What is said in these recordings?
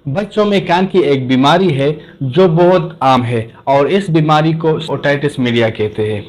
बच्चों में कान की एक बीमारी है जो बहुत आम है और इस बीमारी को ओटाइटिस मीडिया कहते हैं।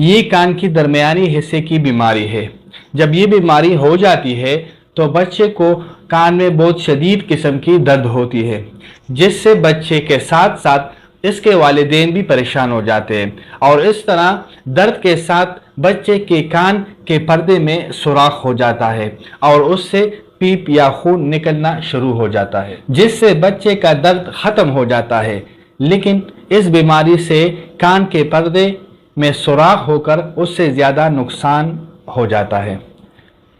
ये कान की दरमियानी हिस्से की बीमारी है। जब ये बीमारी हो जाती है तो बच्चे को कान में बहुत शदीद किस्म की दर्द होती है, जिससे बच्चे के साथ साथ इसके वालिदैन भी परेशान हो जाते हैं और इस तरह दर्द के साथ बच्चे के कान के पर्दे में सुराख हो जाता है और उससे पीप या खून निकलना शुरू हो जाता है, जिससे बच्चे का दर्द ख़त्म हो जाता है। लेकिन इस बीमारी से कान के पर्दे में सुराख होकर उससे ज़्यादा नुकसान हो जाता है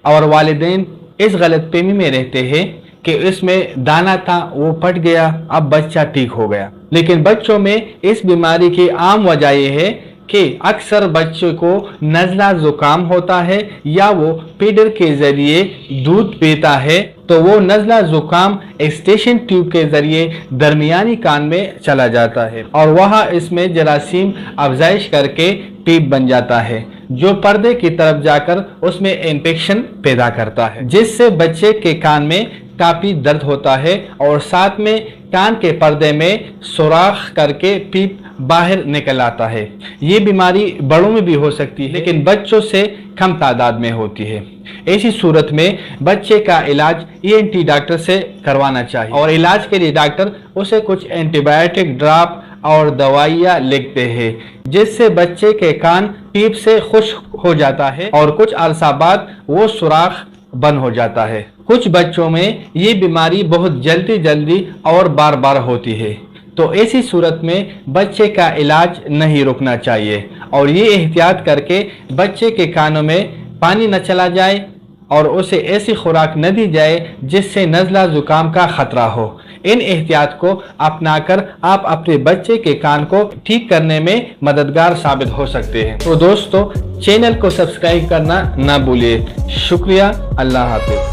और वालिदैन इस गलतफहमी में रहते हैं कि इसमें दाना था वो फट गया, अब बच्चा ठीक हो गया। लेकिन बच्चों में इस बीमारी की आम वजह यह है कि अक्सर बच्चों को नज़ला ज़ुकाम होता है या वो फीडर के ज़रिए दूध पीता है तो वो नज़ला ज़ुकाम एक्सटेंशन ट्यूब के ज़रिए दरमियानी कान में चला जाता है और वहाँ इसमें जरासीम अफजाइश करके पीप बन जाता है जो पर्दे की तरफ जाकर उसमें इन्फेक्शन पैदा करता है, जिससे बच्चे के कान में काफ़ी दर्द होता है और साथ में कान के पर्दे में सुराख करके पीप बाहर निकल आता है। ये बीमारी बड़ों में भी हो सकती है लेकिन बच्चों से कम तादाद में होती है। ऐसी सूरत में बच्चे का इलाज ENT डॉक्टर से करवाना चाहिए और इलाज के लिए डॉक्टर उसे कुछ एंटीबायोटिक ड्रॉप और दवाइयाँ लिखते हैं, जिससे बच्चे के कान पीप से खुश्क हो जाता है और कुछ अरसा बाद वो सुराख बंद हो जाता है। कुछ बच्चों में ये बीमारी बहुत जल्दी और बार बार होती है, तो ऐसी सूरत में बच्चे का इलाज नहीं रुकना चाहिए और ये एहतियात करके बच्चे के कानों में पानी न चला जाए और उसे ऐसी खुराक न दी जाए जिससे नज़ला ज़ुकाम का ख़तरा हो। इन एहतियात को अपनाकर आप अपने बच्चे के कान को ठीक करने में मददगार साबित हो सकते हैं। तो दोस्तों, चैनल को सब्सक्राइब करना ना भूलिए। शुक्रिया। अल्लाह हाफ़िज़।